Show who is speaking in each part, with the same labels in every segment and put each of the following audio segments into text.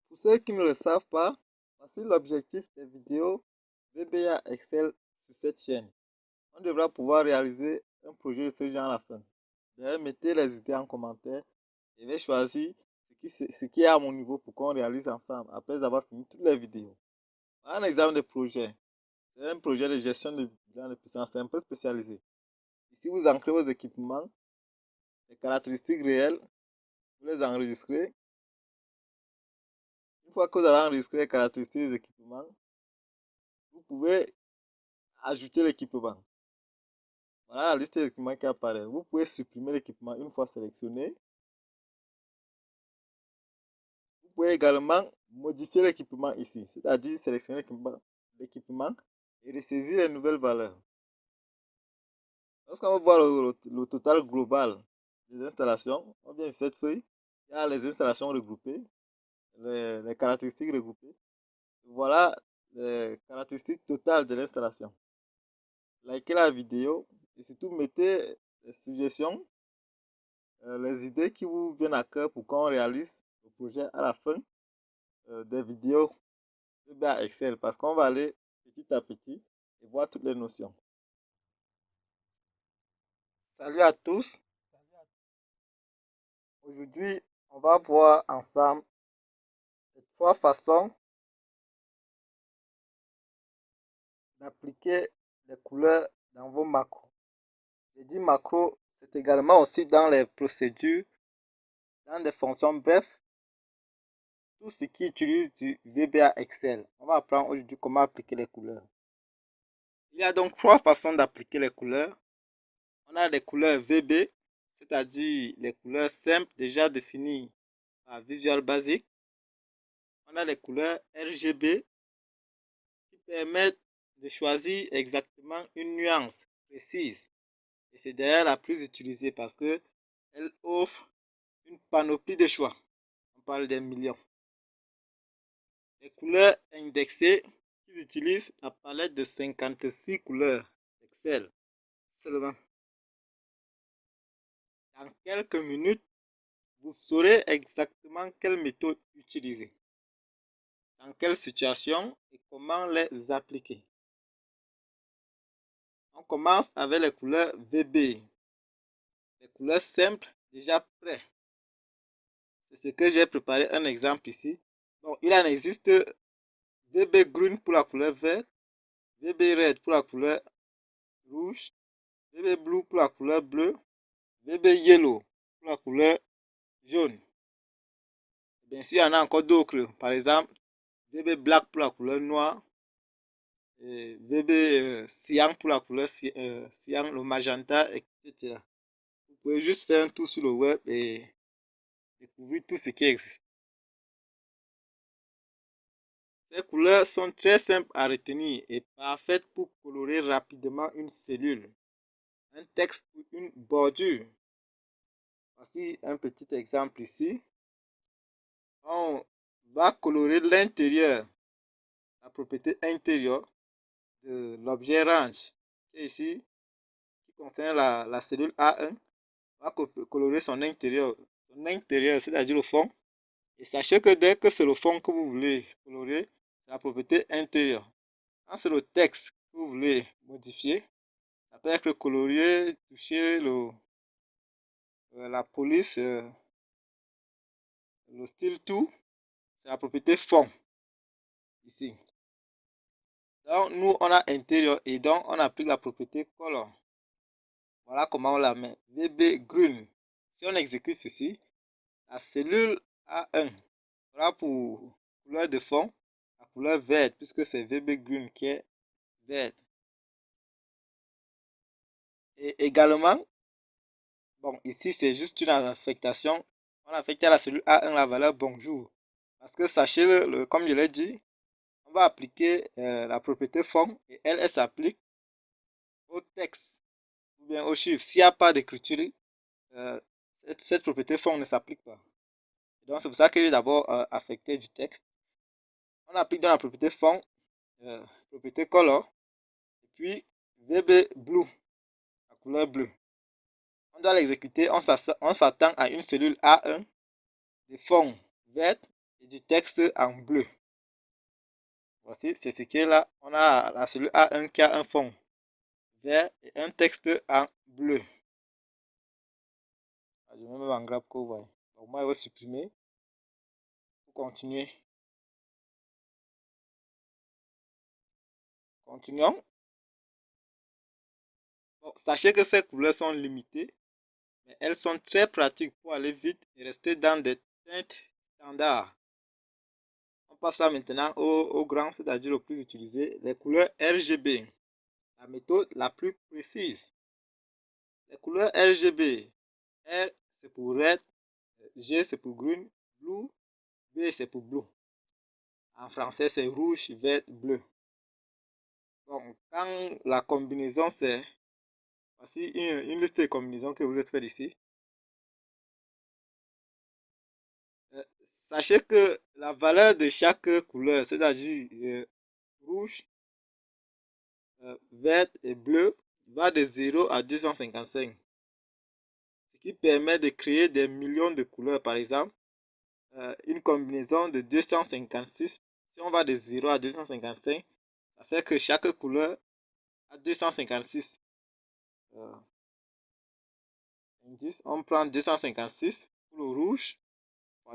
Speaker 1: Pour ceux qui ne le savent pas, voici l'objectif des vidéos VBA Excel sur cette chaîne. On devra pouvoir réaliser un projet de ce genre à la fin. D'ailleurs, mettez les idées en commentaire et je vais choisir ce qui est à mon niveau pour qu'on réalise ensemble après avoir fini toutes les vidéos. Un exemple de projet. C'est un projet de gestion de bilan de puissance, c'est un peu spécialisé. Ici, vous ancrez vos équipements, les caractéristiques réelles, vous les enregistrez. Une fois que vous avez enregistré les caractéristiques des équipements, vous pouvez ajouter l'équipement. Voilà la liste des équipements qui apparaît. Vous pouvez supprimer l'équipement une fois sélectionné. Vous pouvez également modifier l'équipement ici, c'est-à-dire sélectionner l'équipement et ressaisir les nouvelles valeurs. Lorsqu'on va voir le total global des installations, on vient sur cette feuille, il y a les installations regroupées, les caractéristiques regroupées. Voilà les caractéristiques totales de l'installation. Likez la vidéo et surtout mettez les suggestions, les idées qui vous viennent à cœur pour qu'on réalise le projet à la fin des vidéos de Excel, parce qu'on va aller petit à petit et voir toutes les notions. Salut à tous. Aujourd'hui, on va voir ensemble les 3 façons d'appliquer les couleurs dans vos macros. J'ai dit macro, c'est également aussi dans les procédures, dans des fonctions, bref, tout ce qui utilise du VBA Excel. On va apprendre aujourd'hui comment appliquer les couleurs. Il y a donc 3 façons d'appliquer les couleurs. On a les couleurs VB, c'est-à-dire les couleurs simples déjà définies par Visual Basic. On a les couleurs RGB qui permettent de choisir exactement une nuance précise. Et c'est d'ailleurs la plus utilisée parce qu'elle offre une panoplie de choix. On parle des millions. Les couleurs indexées qui utilisent la palette de 56 couleurs Excel seulement. Dans quelques minutes, vous saurez exactement quelle méthode utiliser, dans quelle situation et comment les appliquer. On commence avec les couleurs VB, les couleurs simples déjà prêtes. C'est ce que j'ai préparé un exemple ici. Donc, il en existe VB Green pour la couleur verte, VB Red pour la couleur rouge, VB Blue pour la couleur bleue, VB Yellow pour la couleur jaune. Bien sûr, il y en a encore d'autres. Par exemple, VB Black pour la couleur noire, et VB Cyan pour la couleur cyan, le magenta, etc. Vous pouvez juste faire un tour sur le web et découvrir tout ce qui existe. Ces couleurs sont très simples à retenir et parfaites pour colorer rapidement une cellule, un texte ou une bordure. Voici un petit exemple ici. On va colorer l'intérieur, la propriété intérieure de l'objet range. Et ici, qui concerne la cellule A1, on va colorer son intérieur, c'est-à-dire le fond. Et sachez que dès que c'est le fond que vous voulez colorer, c'est la propriété intérieure. Quand c'est le texte que vous voulez modifier, ça peut être colorier, toucher la police, le style tout, c'est la propriété fond ici. Donc nous on a intérieur et donc on applique la propriété color. Voilà comment on la met. VB green. Si on exécute ceci, la cellule A1 aura pour couleur de fond la couleur verte puisque c'est VB green qui est verte. Et également, bon ici c'est juste une affectation. On affecte à la cellule A1 la valeur bonjour. Parce que sachez-le, comme je l'ai dit, on va appliquer la propriété fond et elle s'applique au texte ou bien au chiffre. S'il n'y a pas d'écriture, cette propriété fond ne s'applique pas. Donc c'est pour ça qu'il est d'abord affecté du texte. On applique dans la propriété fond, propriété color, et puis VB blue, la couleur bleue. On doit l'exécuter, on s'attend à une cellule A1 de fond verte et du texte en bleu. Voici, c'est ce qui est là. On a la cellule A1 qui a un fond vert et un texte en bleu. Je vais mettre en grave que vous voyez. Donc moi, je vais supprimer pour continuer. Continuons. Bon, sachez que ces couleurs sont limitées, mais elles sont très pratiques pour aller vite et rester dans des teintes standards. On passe là maintenant au grand, c'est-à-dire au plus utilisé, les couleurs RGB. La méthode la plus précise. Les couleurs RGB. R c'est pour red, G c'est pour green, blue, B c'est pour blue. En français c'est rouge, vert, bleu. Donc quand la combinaison c'est, voici une liste de combinaisons que vous êtes fait ici. Sachez que la valeur de chaque couleur, c'est-à-dire rouge, vert et bleu, va de 0 à 255. Ce qui permet de créer des millions de couleurs. Par exemple, une combinaison de 256, si on va de 0 à 255, ça fait que chaque couleur a 256 indices. On prend 256 pour le rouge,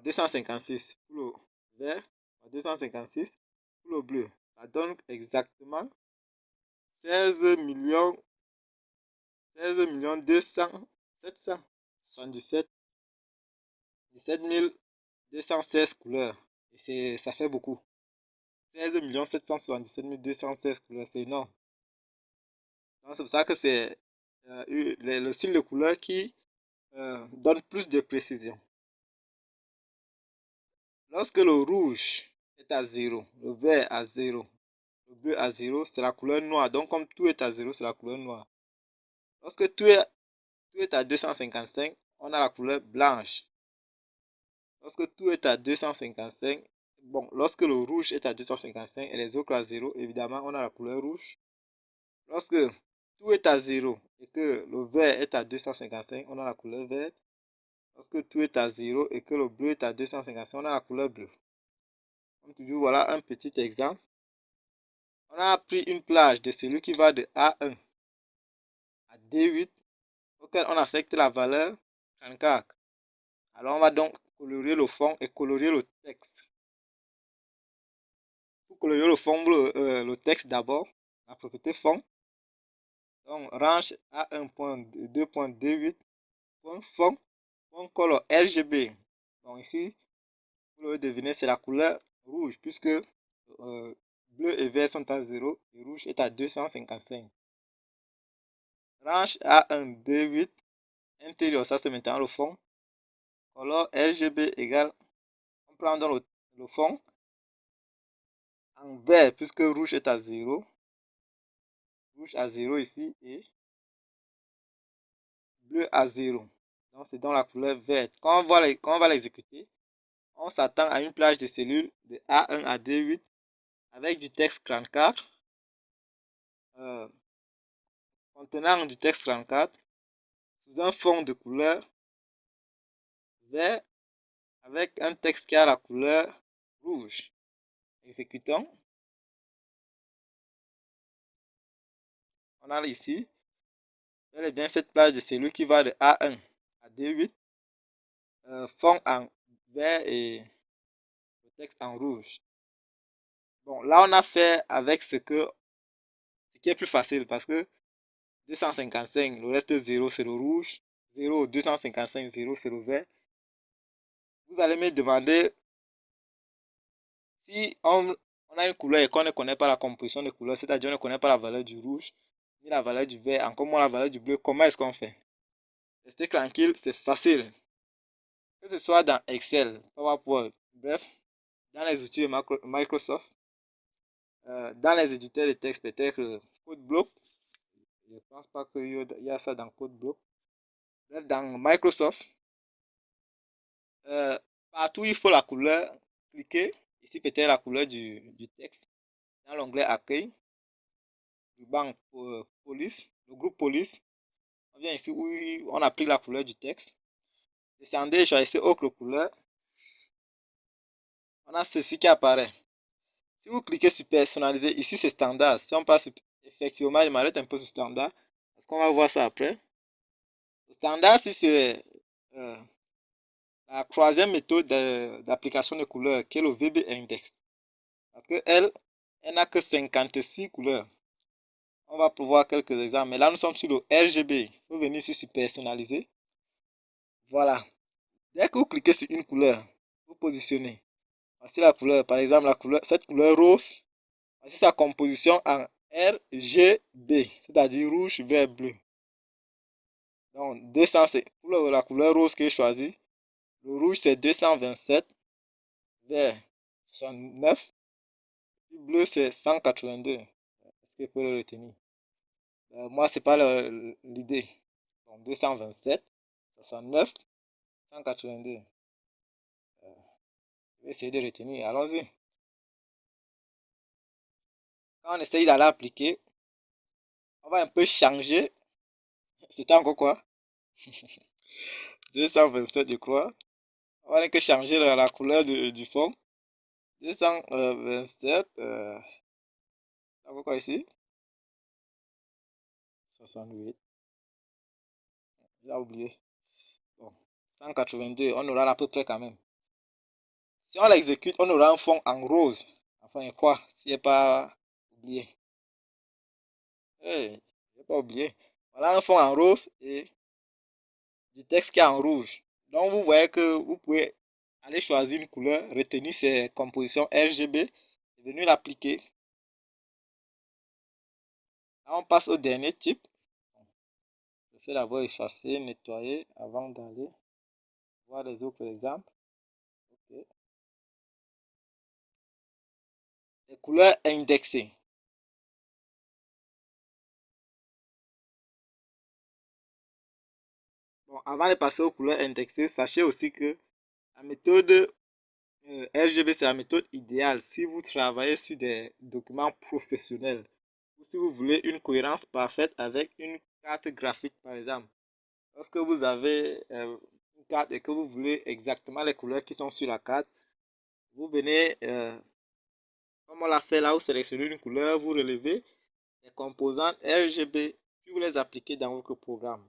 Speaker 1: 256 pour le vert, 256 pour le bleu. Ça donne exactement 16 millions 200 777 17 216 couleurs. Et ça fait beaucoup. 16 777 216 couleurs, c'est énorme. C'est pour ça que c'est le style de couleur qui donne plus de précision. Lorsque le rouge est à 0, le vert à 0, le bleu à 0, c'est la couleur noire. Donc comme tout est à 0, c'est la couleur noire. Lorsque tout est à 255, on a la couleur blanche. Lorsque tout est à 255, bon, lorsque le rouge est à 255 et les autres à 0, évidemment, on a la couleur rouge. Lorsque tout est à 0 et que le vert est à 255, on a la couleur verte. Lorsque tout est à 0 et que le bleu est à 255, on a la couleur bleue. Comme toujours, voilà un petit exemple. On a pris une plage de celui qui va de A1 à D8, auquel on affecte la valeur 34. Alors, on va donc colorier le fond et colorier le texte. Pour colorier le fond, le texte d'abord, la propriété fond. Donc, range A1.2.D8.fond.color RGB. Donc ici, vous le devinez, c'est la couleur rouge puisque bleu et vert sont à 0 et rouge est à 255. Range A1D8 intérieur, ça c'est maintenant le fond. Color RGB égale, on prend donc le fond en vert puisque rouge est à 0. Rouge à 0 ici et bleu à 0. Donc c'est dans la couleur verte. Quand on va l'exécuter, on s'attend à une plage de cellules de A1 à D8 avec du texte 34, contenant du texte 34 sous un fond de couleur vert avec un texte qui a la couleur rouge. Exécutons. On a ici bel et bien cette plage de cellules qui va de A1 à D8, fond en vert et le texte en rouge. Bon, là on a fait avec ce qui est plus facile parce que 255, le reste 0 c'est le rouge, 0, 255, 0 c'est le vert. Vous allez me demander si on a une couleur et qu'on ne connaît pas la composition des couleurs, c'est-à-dire on ne connaît pas la valeur du rouge, ni la valeur du vert, encore moins la valeur du bleu, comment est-ce qu'on fait? Restez tranquille, c'est facile. Que ce soit dans Excel, PowerPoint, bref, dans les outils de Microsoft, dans les éditeurs de texte, peut-être CodeBlock. Je ne pense pas qu'il y a ça dans CodeBlock. Bref, dans Microsoft, partout il faut la couleur. Cliquez. Ici peut-être la couleur du texte. Dans l'onglet Accueil, du banc police, le groupe police. On vient ici où on applique la couleur du texte. Descendez et choisissez autre couleur. on a ceci qui apparaît. Si vous cliquez sur personnaliser, ici c'est standard. Si on passe effectivement, je m'arrête un peu sur standard, parce qu'on va voir ça après. Le standard, si c'est la troisième méthode d'application de couleurs, qui est le VB Index. Parce qu'elle n'a que 56 couleurs. On va pouvoir quelques exemples. Mais là, nous sommes sur le RGB. Il faut venir ici sur personnaliser. Voilà. Dès que vous cliquez sur une couleur, vous positionnez. Voici la couleur. Par exemple, cette couleur rose. Voici sa composition en RGB. C'est-à-dire rouge, vert, bleu. Donc, 200, c'est pour la couleur rose que j'ai choisie. Le rouge, c'est 227. Vert, 69. Le bleu, c'est 182. Est-ce que vous pouvez le retenir? Moi, c'est pas l'idée. Donc, 227, 69, 182. Je vais essayer de retenir. Allons-y. Quand on essaye d'aller appliquer, on va un peu changer. C'était encore quoi? 227, je crois. On va que changer la couleur du fond. 227. Encore quoi ici? 68. J'ai oublié. Bon. 182. On aura à peu près quand même. Si on l'exécute, on aura un fond en rose. Enfin, quoi? Si je n'ai pas oublié. Hey, je n'ai pas oublié. Voilà un fond en rose et du texte qui est en rouge. Donc, vous voyez que vous pouvez aller choisir une couleur, retenir ces compositions RGB et venir l'appliquer. Là, on passe au dernier type. Je fais d'abord effacer, nettoyer avant d'aller voir les autres exemples. Okay. Les couleurs indexées. Bon, avant de passer aux couleurs indexées, sachez aussi que la méthode RGB, c'est la méthode idéale si vous travaillez sur des documents professionnels ou si vous voulez une cohérence parfaite avec une carte graphique, par exemple. Lorsque vous avez une carte et que vous voulez exactement les couleurs qui sont sur la carte, vous venez, comme on l'a fait là, vous sélectionnez une couleur, vous relevez les composantes RGB, puis vous les appliquez dans votre programme.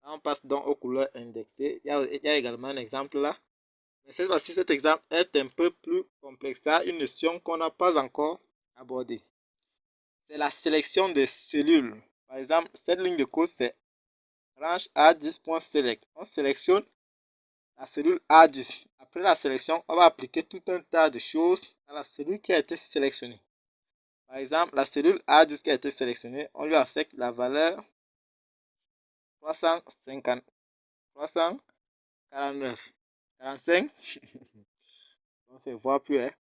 Speaker 1: Là, on passe donc aux couleurs indexées. Il y a également un exemple là. Mais cette fois-ci, cet exemple est un peu plus complexe. Ça, une notion qu'on n'a pas encore abordée. C'est la sélection des cellules. Par exemple, cette ligne de code, c'est range A10.select. On sélectionne la cellule A10. Après la sélection, on va appliquer tout un tas de choses à la cellule qui a été sélectionnée. Par exemple, la cellule A10 qui a été sélectionnée, on lui affecte la valeur 350, 349, 45. On ne voit plus. Hein.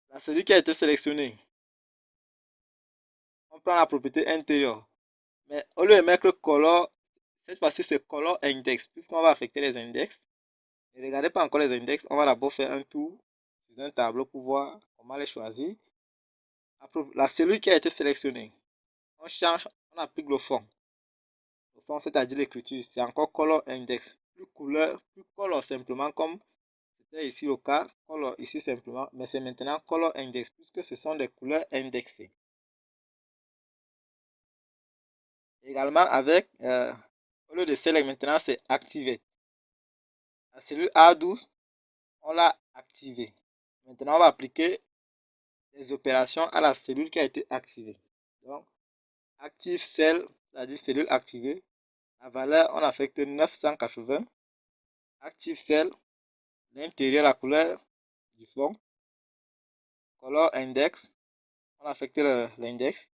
Speaker 1: La cellule qui a été sélectionnée, on prend la propriété intérieure. Mais au lieu de mettre color, cette fois-ci c'est color index, puisqu'on va affecter les index. Ne regardez pas encore les index, on va d'abord faire un tour sur un tableau pour voir comment les choisir. La cellule qui a été sélectionnée, on change, on applique le fond. Le fond, c'est-à-dire l'écriture, c'est encore color index. Plus couleur, plus color simplement comme c'était ici le cas. Color ici simplement, mais c'est maintenant color index puisque ce sont des couleurs indexées. Également avec, au lieu de select maintenant c'est activé. La cellule A12, on l'a activée. Maintenant on va appliquer les opérations à la cellule qui a été activée. Donc, active cell, c'est-à-dire cellule activée. La valeur, on affecte 980. Active cell, l'intérieur, la couleur du fond. Color index, on affecte l'index.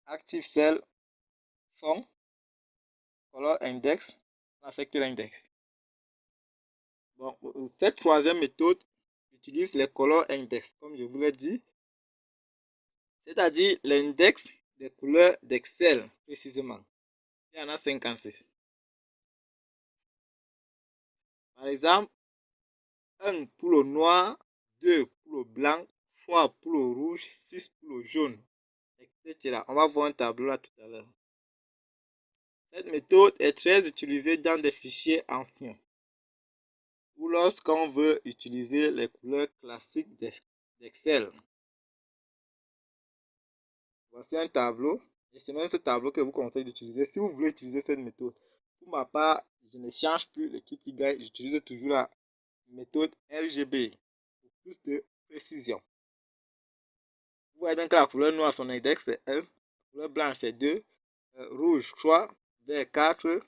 Speaker 1: Active cell, fond. Color index, on affecte l'index. Bon, cette troisième méthode utilise les color index, comme je vous l'ai dit. C'est-à-dire l'index des couleurs d'Excel, précisément. Il y en a 56. Par exemple, 1 pour le noir, 2 pour le blanc, 3 pour le rouge, 6 pour le jaune, etc. On va voir un tableau là tout à l'heure. Cette méthode est très utilisée dans des fichiers anciens. ou lorsqu'on veut utiliser les couleurs classiques d'Excel. Voici un tableau, et c'est même ce tableau que je vous conseille d'utiliser si vous voulez utiliser cette méthode. Pour ma part, je ne change plus l'équipe qui gagne, j'utilise toujours la méthode RGB pour plus de précision. Vous voyez bien que la couleur noire, son index c'est 1, la couleur blanche c'est 2, rouge 3, vert 4,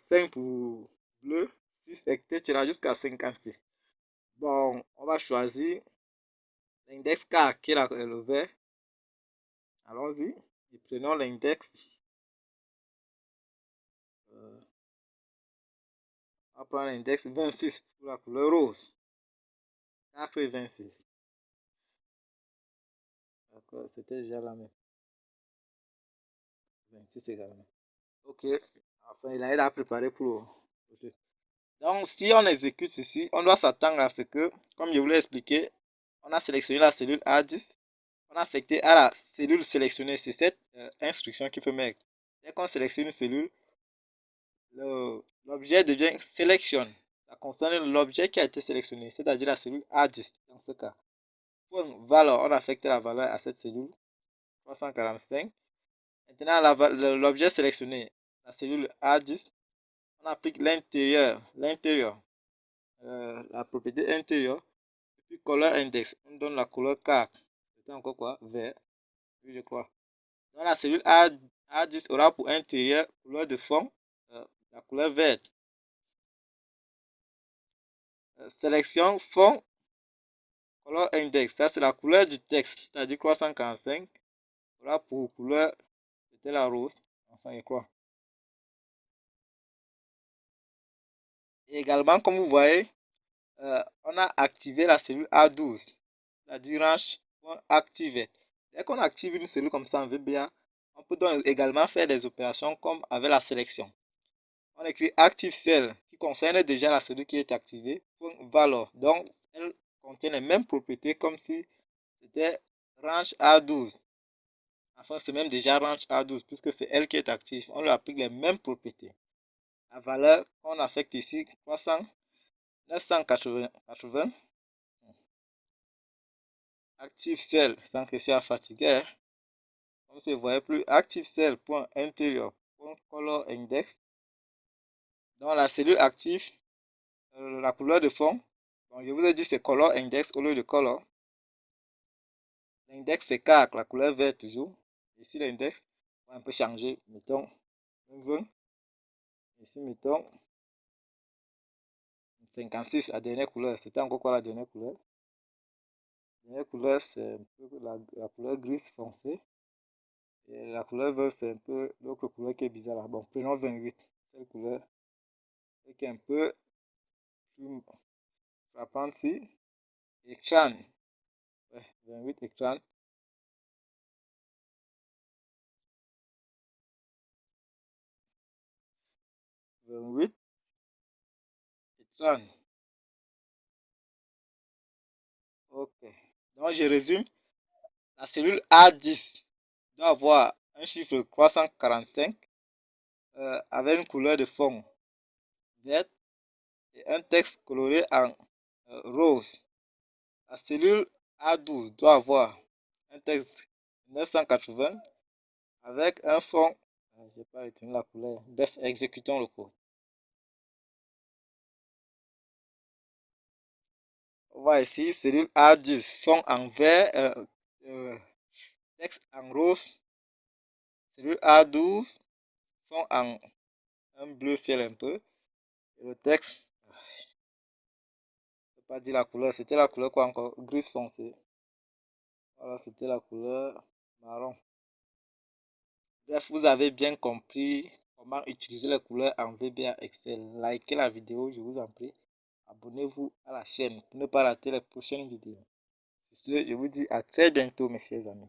Speaker 1: 5 pour bleu, 6, etc. jusqu'à 56. Bon, on va choisir l'index 4 qui est le vert. Allons-y et prenons l'index. On va prendre l'index 26 pour la couleur rose. 4 et 26. D'accord, c'était déjà la même. 26 également. Ok. Enfin, il a aidé à préparer pour le jeu. Donc, si on exécute ceci, on doit s'attendre à ce que, comme je vous l'ai expliqué, on a sélectionné la cellule A10. On a affecté à la cellule sélectionnée. C'est cette instruction qui peut mettre. Dès qu'on sélectionne une cellule, l'objet devient sélectionne. Ça concerne l'objet qui a été sélectionné, c'est-à-dire la cellule A10 dans ce cas. Point valeur, on affecte la valeur à cette cellule 345. Maintenant, l'objet sélectionné, la cellule A10, on applique l'intérieur, la propriété intérieure, et puis color index, on donne la couleur 4. C'était encore quoi? Vert, oui, je crois. Donc la cellule A10 aura pour intérieur couleur de fond, la couleur verte. Sélection fond, color index, ça c'est la couleur du texte, c'est-à-dire 345. Aura pour couleur, c'était la rose, enfin je crois. Et également, comme vous voyez, on a activé la cellule A12, c'est-à-dire range.activer. Dès qu'on active une cellule comme ça en VBA, on peut donc également faire des opérations comme avec la sélection. On écrit Active Cell qui concerne déjà la cellule qui est activée, valeur. Donc, elle contient les mêmes propriétés comme si c'était range A12. Enfin, c'est même déjà range A12 puisque c'est elle qui est active. On lui applique les mêmes propriétés. La valeur qu'on affecte ici, 300, 980. Active Cell sans que ça fatigué. Comme vous voyez plus, Active Cell.intérieur.color index. Dans la cellule active, la couleur de fond. Bon, je vous ai dit c'est color index au lieu de color. L'index c'est 4, la couleur verte toujours. Ici l'index, on va un peu changer. Mettons 20. Ici mettons 56, la dernière couleur. C'était encore quoi la dernière couleur? La dernière couleur c'est un peu la couleur grise foncée. Et la couleur verte c'est un peu l'autre couleur qui est bizarre là. Bon, prenons 28. Cette couleur qui est un peu plus frappante ici. Écran. Ouais, 28 écran. 28 écran. Ok. Donc je résume. La cellule A10 doit avoir un chiffre 345 avec une couleur de fond verte et un texte coloré en rose. La cellule A12 doit avoir un texte 980 avec un fond. Je n'ai pas retenu la couleur. Bref, exécutons le code. On voit ici, cellule A10, fond en vert, texte en rose. Cellule A12, fond en un bleu ciel un peu. Et le texte, je ne peux pas dire la couleur, c'était la couleur quoi encore? Gris foncé. Voilà, c'était la couleur marron. Bref, vous avez bien compris comment utiliser les couleurs en VBA Excel. Likez la vidéo, je vous en prie. Abonnez-vous à la chaîne pour ne pas rater les prochaines vidéos. Sur ce, je vous dis à très bientôt, mes chers amis.